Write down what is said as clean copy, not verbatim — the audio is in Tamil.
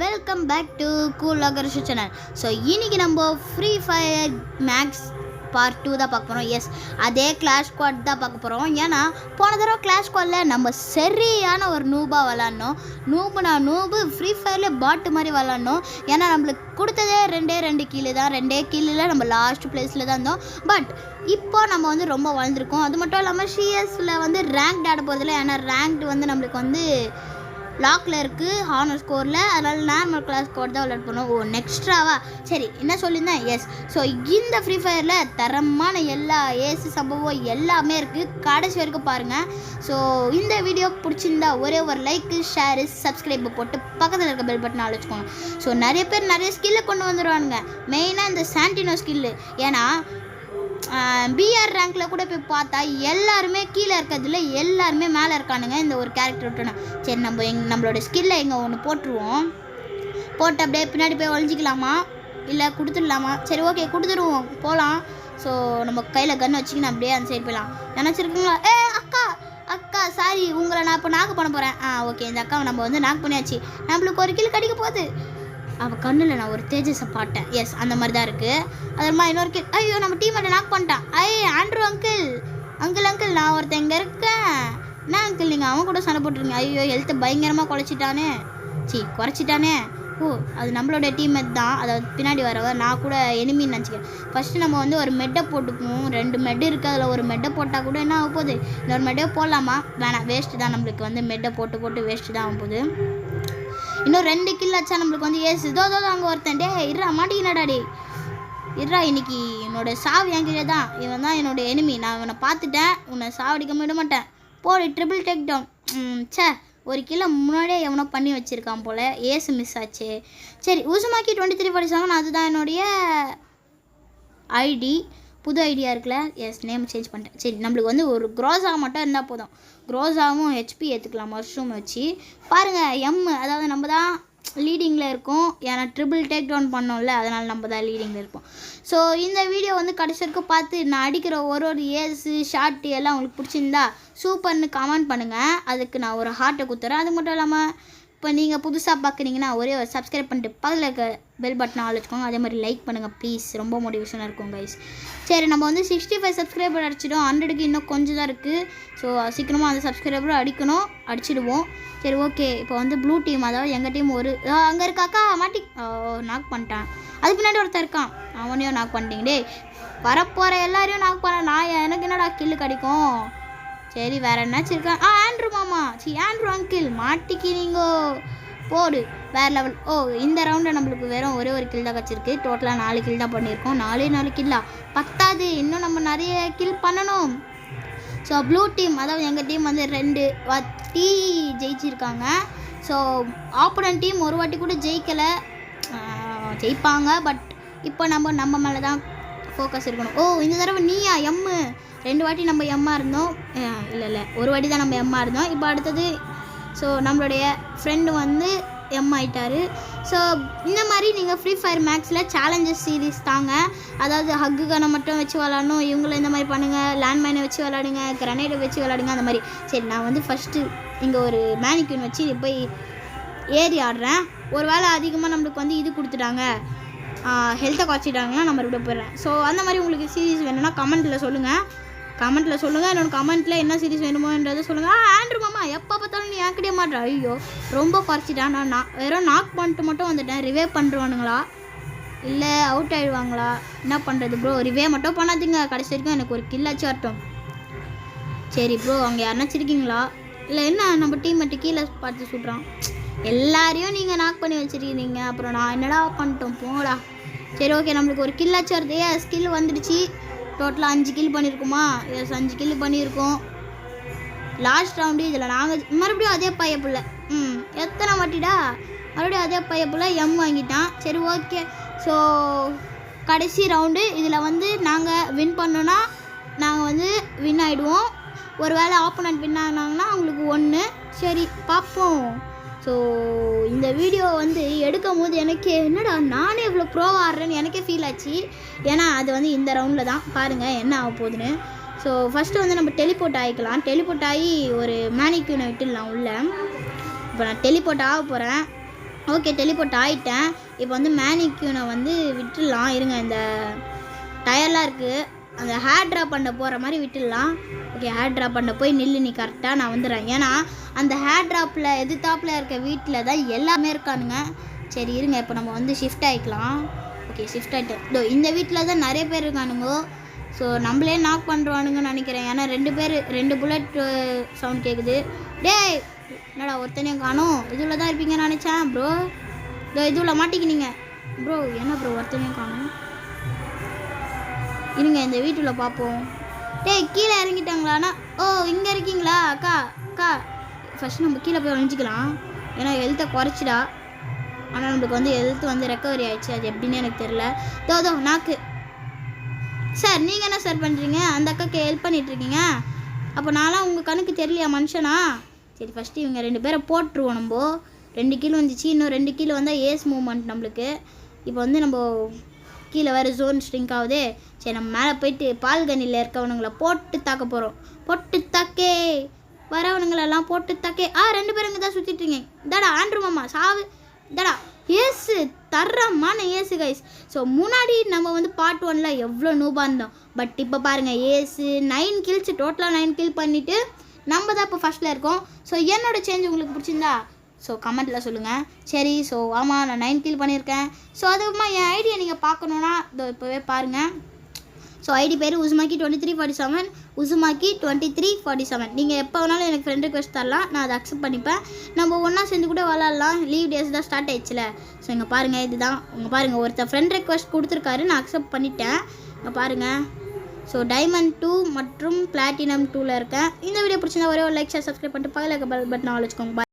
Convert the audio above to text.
Welcome back to cool logger channel. So இன்றைக்கி நம்ம ஃப்ரீ ஃபயர் மேக்ஸ் பார்ட் 2 தான் பார்க்க போகிறோம். எஸ், அதே கிளாஷ் ஸ்குவாட் தான் பார்க்க போகிறோம். ஏன்னா போன தடவை கிளாஷ் ஸ்குவாடில் நம்ம சரியான ஒரு நூபாக விளாட்னோம். நூபு ஃப்ரீ ஃபயரில் பாட்டு மாதிரி விளாட்னோம். ஏன்னா நம்மளுக்கு கொடுத்ததே ரெண்டே கீழே தான். 2 கீழில் நம்ம லாஸ்ட் பிளேஸில் தான் இருந்தோம். பட் இப்போ நம்ம வந்து ரொம்ப வளர்ந்துருக்கோம். அது மட்டும் இல்லாமல் சிஎஸில் வந்து ரேங்க்ட் ஆட போகிறதில்ல. ஏன்னா ரேங்க்டு வந்து நம்மளுக்கு வந்து லாக்கில் இருக்குது ஹானர் ஸ்கோரில். அதனால் நார்மல் கிளாஸ் ஸ்கோர் தான் விளையாட போகணும். நெக்ஸ்ட்ராவா சரி என்ன சொல்லியிருந்தேன். எஸ், ஸோ இந்த ஃப்ரீ ஃபயரில் தரமான எல்லா ஏசு சம்பவம் எல்லாமே இருக்குது. கடைசி வரைக்கும் பாருங்கள். ஸோ இந்த வீடியோ பிடிச்சிருந்தா ஒரே ஒரு லைக்கு, ஷேரு, சப்ஸ்கிரைப் போட்டு பக்கத்தில் இருக்க பெல் பட்டன் அழைச்சிக்கோங்க. ஸோ நிறைய பேர் நிறைய ஸ்கில்லை கொண்டு வந்துடுவானுங்க. மெயினாக இந்த சாண்டினோ ஸ்கில்லு. ஏன்னா பிஆர் ரேங்க்கில் கூட போய் பார்த்தா எல்லாருமே கீழே இருக்கிறதுல எல்லாருமே மேலே இருக்கானுங்க. இந்த ஒரு கேரக்டர் விட்டோன்னா சரி நம்மளோட ஸ்கில்லை எங்கே ஒன்று போட்டுருவோம். போட்டு அப்படியே பின்னாடி போய் ஒழிஞ்சிக்கலாமா இல்லை கொடுத்துடலாமா? சரி ஓகே கொடுத்துருவோம், போகலாம். ஸோ நம்ம கையில் கன்று வச்சுக்கின்னு அப்படியே அந்த சைடு போயிடலாம். நினச்சிருக்கீங்களா? அக்கா சாரி, உங்களை நான் இப்போ நாக்கு பண்ண போகிறேன். ஓகே, இந்த அக்காவை நம்ம வந்து நாக்கு பண்ணியாச்சு. நம்மளுக்கு ஒரு கில் கிடைக்க போகுது. அவள் கண்ணில் நான் ஒரு தேஜஸை பார்த்தேன். எஸ், அந்த மாதிரி தான் இருக்குது. அது மாதிரி இன்னொரு கில். ஐயோ, நம்ம டீம்மேட்டை நாக் பண்ணிட்டான். ஆண்ட்ரூ அங்கிள் நான் ஒருத்தன் இங்கே இருக்கேன். என்ன அங்கிள் நீங்கள் அவன் கூட சண்டை போட்டுருங்க? ஐயோ, ஹெல்த்தை பயங்கரமாக குறைச்சிட்டானே. ஓ, அது நம்மளோட டீம்மேட் தான். அதாவது பின்னாடி வரவ. நான் கூட எனிமின்னு நினச்சிக்கிறேன். ஃபஸ்ட்டு நம்ம வந்து ஒரு மெட்டை போட்டுக்குவோம். 2 மெட்டு இருக்குது. அதில் ஒரு மெட்டை போட்டால் கூட என்ன ஆக போகுது? இன்னொரு மெட்டை போடலாமா? வேணாம், வேஸ்ட்டு தான். நம்மளுக்கு வந்து மெட்டை போட்டு வேஸ்ட்டு தான் ஆகும் போகுது. இன்னும் 2 கில் ஆச்சா நம்மளுக்கு வந்து ஏசு. இதோ அங்கே ஒருத்தன். இருறா மாட்டிக்கினாடா. இருறா, இன்னைக்கு என்னோட சாவு என்கிட்ட தான். இவன் தான் என்னோட எனிமி. நான் இவனை பார்த்துட்டேன். உன்னை சாவடிக்க விட மாட்டேன். போடு, ட்ரிபிள் டேக் டவுன். ஒரு கிலோ முன்னாடியே எவனோ பண்ணி வச்சுருக்கான் போல். ஏசு மிஸ் ஆச்சு. சரி, உசுமாக்கி 2347 அதுதான் என்னுடைய ஐடி. புது ஐடியா இருக்குல்ல. எஸ், நேம் சேஞ்ச் பண்ணிட்டேன். சரி, நம்மளுக்கு வந்து ஒரு க்ரோஸா மட்டும் இருந்தால் போதும். க்ரோஸாவும் ஹெச்பி ஏற்றுக்கலாம் மஷ்ரூம் வச்சு. பாருங்கள், அதாவது நம்ம தான் லீடிங்கில் இருக்கும். ஏன்னா ட்ரிபிள் டேக் டவுன் பண்ணோம்ல, அதனால் நம்ம தான் லீடிங்கில் இருப்போம். ஸோ இந்த வீடியோ வந்து கடைசி வரைக்கும் பார்த்து நான் அடிக்கிற ஒரு ஏஸு ஷார்ட்டு எல்லாம் உங்களுக்கு பிடிச்சிருந்தா சூப்பர்னு கமெண்ட் பண்ணுங்கள். அதுக்கு நான் ஒரு ஹார்ட்டை கொடுத்துறேன். அது மட்டும் இல்லாமல் இப்போ நீங்கள் புதுசாக பார்க்குறீங்கன்னா ஒரே ஒரு சப்ஸ்கிரைப் பண்ணிட்டு பக்கத்தில் இருக்க பெல் பட்டனை அழைச்சிக்கோங்க. அதே மாதிரி லைக் பண்ணுங்கள் ப்ளீஸ். ரொம்ப மோட்டிவேஷனாக இருக்கும் கைஸ். சரி, நம்ம வந்து 65 சப்ஸ்கிரைபர் அடிச்சிடும். 100க்கு இன்னும் கொஞ்சம் தான் இருக்குது. ஸோ சீக்கிரமாக அந்த சப்ஸ்கிரைபரும் அடிச்சிடுவோம். சரி ஓகே, இப்போ வந்து ப்ளூ டீம், அதாவது எங்கள் டீம் ஒரு அங்கே இருக்காக்கா நாக் பண்ணிட்டான். அதுக்கு பின்னாடி ஒருத்தர் இருக்கான், அவனையும் நாக் பண்ணிட்டீங்க. வரப்போகிற எல்லாரையும் நாக் பண்ண நான் எனக்கு என்னடா கில்லு கிடைக்கும்? சரி, வேறு என்னாச்சும் இருக்கா? ஆண்ட்ரூ மாமா, ஆண்ட்ரூ அங்கிள் மாட்டிக்கிறீங்கோ. போடு, வேறு லெவல். இந்த ரவுண்டில் நம்மளுக்கு வெறும் ஒரே ஒரு கில் தான் கிடச்சிருக்கு. டோட்டலாக 4 கில் தான் பண்ணியிருக்கோம். 4 கில்லா பத்தாது, இன்னும் நம்ம நிறைய கில் பண்ணணும். ஸோ ப்ளூ டீம், அதாவது எங்கள் டீம் வந்து 2 வாட்டி ஜெயிச்சிருக்காங்க. ஸோ ஆப்போனன்ட் டீம் ஒரு வாட்டி கூட ஜெயிப்பாங்க. பட் இப்போ நம்ம மேலே தான் ஃபோக்கஸ் இருக்கணும். இந்த தடவை நீயா 2 வாட்டி நம்ம எம்மாக இருந்தோம். இல்லை ஒரு வாட்டி தான் நம்ம எம்மாக இருந்தோம். இப்போ அடுத்தது ஸோ நம்மளுடைய ஃப்ரெண்டு வந்து எம் ஆகிட்டார். ஸோ இந்த மாதிரி நீங்கள் ஃப்ரீ ஃபயர் மேக்ஸில் சேலஞ்சஸ் சீரீஸ் தாங்க. அதாவது ஹக்கு கனை மட்டும் வச்சு விளாடணும், இவங்களை இந்த மாதிரி பண்ணுங்கள், லேண்ட்மைனை வச்சு விளாடுங்க, கிரனேடை வச்சு விளாடுங்க, அந்த மாதிரி. சரி, நான் வந்து ஃபஸ்ட்டு இங்கே ஒரு மேனிக்யூன் வச்சு போய் ஏறி ஆடுறேன். ஒரு வேளை அதிகமாக நம்மளுக்கு வந்து இது கொடுத்துட்டாங்க, ஹெல்த்தை குறைச்சிட்டாங்கன்னா நான் மறுபடியும் போயிடுறேன். ஸோ அந்த மாதிரி உங்களுக்கு சீரீஸ் வேணும்னா கமெண்ட்டில் சொல்லுங்கள். என்னோட கமெண்ட்டில் என்ன சீரீஸ் வேணுமோன்றதை சொல்லுங்கள். ஆண்ட்ரூ மாமா எப்போ பார்த்தாலும் நீ ஏன் கிடையாது மாட்டேன். ஐயோ, ரொம்ப குறைச்சிட்டான். நான் வெறும் நாக் பண்ணிட்டு மட்டும் வந்துட்டேன். ரிவே பண்ணுறானுங்களா இல்லை அவுட் ஆகிடுவாங்களா? என்ன பண்ணுறது ப்ரோ? ரிவே மட்டும் பண்ணாதீங்க. கடைசி வரைக்கும் எனக்கு ஒரு கில்லாச்சும் வரட்டும். சரி ப்ரோ, அங்கே யாருனாச்சும் இருக்கீங்களா? இல்லை என்ன நம்ம டீம் மட்டும் கீழே பார்த்து சுடுறான். எல்லாரையும் நீங்கள் நாக் பண்ணி வச்சுருக்கீங்க. அப்புறம் நான் என்னடா பண்ணிட்டோம், போங்கடா. சரி ஓகே, நம்மளுக்கு ஒரு கில்லாச்சும் வருது. ஸ்கில் வந்துடுச்சு. டோட்டலாக 5 கில் பண்ணியிருக்குமா? எஸ், 5 கில் பண்ணியிருக்கோம். லாஸ்ட் ரவுண்டு இதில் நாங்கள் மறுபடியும் அதே பையப்புள்ள. எத்தனை வாட்டிடா? மறுபடியும் அதே பையப்புள்ள எம் வாங்கிட்டான். சரி ஓகே, ஸோ கடைசி ரவுண்டு இதில் வந்து நாங்கள் வின் பண்ணோன்னா நாங்கள் வந்து வின் ஆகிடுவோம். ஒரு வேளை ஆப்போனன்ட் வின் ஆகினாங்கன்னா அவங்களுக்கு 1. சரி பார்ப்போம். ஸோ இந்த வீடியோ வந்து எடுக்கும் போது எனக்கு என்னடா நானே இவ்வளோ ப்ரோவாக ஆடுறேன்னு எனக்கே ஃபீல் ஆச்சு. ஏன்னா அது வந்து இந்த ரவுண்டில் தான் பாருங்கள் என்ன ஆக போகுதுன்னு. ஸோ ஃபஸ்ட்டு வந்து நம்ம டெலிபோர்ட் ஆகிக்கலாம். டெலிபோர்ட் ஆகி ஒரு மேனிக்யூனை விட்டுடலாம் உள்ளே. இப்போ நான் டெலிபோர்ட் ஆக போகிறேன். ஓகே டெலிபோர்ட் ஆகிட்டேன். இப்போ வந்து மேனிக்யூனை வந்து விட்டுடலாம். இருங்க, இந்த டயர்லாம் இருக்குது, அந்த ஹேர் ட்ராப் பண்ண போகிற மாதிரி விட்டுடலாம். ஓகே, ஹேர் ட்ராப் பண்ண போய் நில்லு நீ கரெக்டாக, நான் வந்துடுறேன். ஏன்னா அந்த ஹேர் ட்ராப்பில் எதிர்த்தாப்பில் இருக்க வீட்டில் தான் எல்லாமே இருக்கானுங்க. சரி இருங்க, இப்போ நம்ம வந்து ஷிஃப்ட் ஆகிக்கலாம். ஓகே ஷிஃப்ட் ஆகிட்டேன். இதோ இந்த வீட்டில் தான் நிறைய பேர் இருக்கானுங்க. ஸோ நம்மளே நாக் பண்ணுறானுங்கன்னு நினைக்கிறேன். ஏன்னா 2 புல்லட் சவுண்ட் கேட்குது. டேய் என்னடா ஒருத்தனையும் காணும். இதுவில் தான் இருப்பீங்கன்னு நினச்சேன் ப்ரோ. இதோ இதுவில் மாட்டிக்கினீங்க ப்ரோ. என்ன ப்ரோ ஒருத்தனையும் காணும்? இருங்க இந்த வீட்டில் பார்ப்போம். டேய் கீழே இறங்கிட்டாங்களாண்ணா? ஓ இங்கே இருக்கீங்களா? அக்கா ஃபஸ்ட்டு நம்ம கீழே போய் ஒழிஞ்சிக்கலாம். ஏன்னா ஹெல்த்தை குறைச்சிடா. ஆனால் நம்மளுக்கு வந்து ஹெல்த் வந்து ரெக்கவரி ஆகிடுச்சு. அது எப்படின்னு எனக்கு தெரில. தோ நாக்கு சார், நீங்கள் என்ன சார் பண்ணுறீங்க? அந்த அக்காவுக்கு ஹெல்ப் பண்ணிகிட்ருக்கீங்க. அப்போ நான்லாம் உங்கள் கணக்கு தெரியலையா மனுஷனா? சரி ஃபஸ்ட்டு இவங்க 2 பேரை போட்டுருவோம். நம்ம 2 கீழே வந்துச்சு, இன்னும் 2 கீழே வந்தால் ஏஸ் மூவ்மெண்ட் நம்மளுக்கு. இப்போ வந்து நம்ம கீழே வேறு ஜோன் ஸ்ட்ரிங்க் ஆகுது. சரி நம்ம மேலே போயிட்டு பால்கனியில் இருக்கவனுங்களை போட்டு தாக்க போகிறோம். போட்டு தாக்கே வரவனுங்களெல்லாம் போட்டு தாக்கே. 2 பேரும் இங்கே தான் சுற்றிட்டுருங்க. இதாடா ஆண்ட்ரூ மாமா சாவு. இதாடா ஏசு தர்றமான ஏசு கைஸ். ஸோ முன்னாடி நம்ம வந்து பார்ட் 1ல் எவ்வளோ நூபாக இருந்தோம். பட் இப்போ பாருங்கள் ஏசு 9 கில்ஸ், டோட்டலாக 9 கில் பண்ணிவிட்டு நம்ம தான் இப்போ ஃபஸ்ட்டில் இருக்கோம். ஸோ என்னோட சேஞ்ச் உங்களுக்கு பிடிச்சிருந்தா ஸோ கமெண்ட்டில் சொல்லுங்கள். சரி ஸோ ஆமாம் நான் 9 கில் பண்ணியிருக்கேன். ஸோ அதுக்கப்புறமா என் ஐடியை நீங்கள் பார்க்கணுன்னா இதோ இப்போவே பாருங்கள். ஸோ ஐடி பேர் உசுமாக்கி 2347, உசுமாக்கி 2347. நீங்கள் எப்போ வேணாலும் எனக்கு ஃப்ரெண்ட் ரிக்வெஸ்ட் தரலாம், நான் அதை அக்செப்ட் பண்ணிப்பேன். நம்ம ஒன்றா சேர்ந்து கூட விளாட்லாம். லீவ் டேஸ் தான் ஸ்டார்ட் ஆயிடுச்சுல. ஸோ இங்கே பாருங்கள், இதுதான் இங்கே பாருங்கள், ஒருத்தர் ஃப்ரெண்ட் ரிக்வெஸ்ட் கொடுத்துருக்காரு, நான் அக்செப்ட் பண்ணிட்டேன். இங்கே பாருங்கள். ஸோ டைமண்ட் 2 மற்றும் பிளாட்டினம் 2ல் இருக்கேன். இந்த வீடியோ பிடிச்சிருந்தா ஒரே ஒரு லைக் ஷேர் சப்ஸ்கிரைப் பண்ணிட்டு பக்கத்தில் இருக்க பெல் பட்டனை வச்சுக்கோங்க.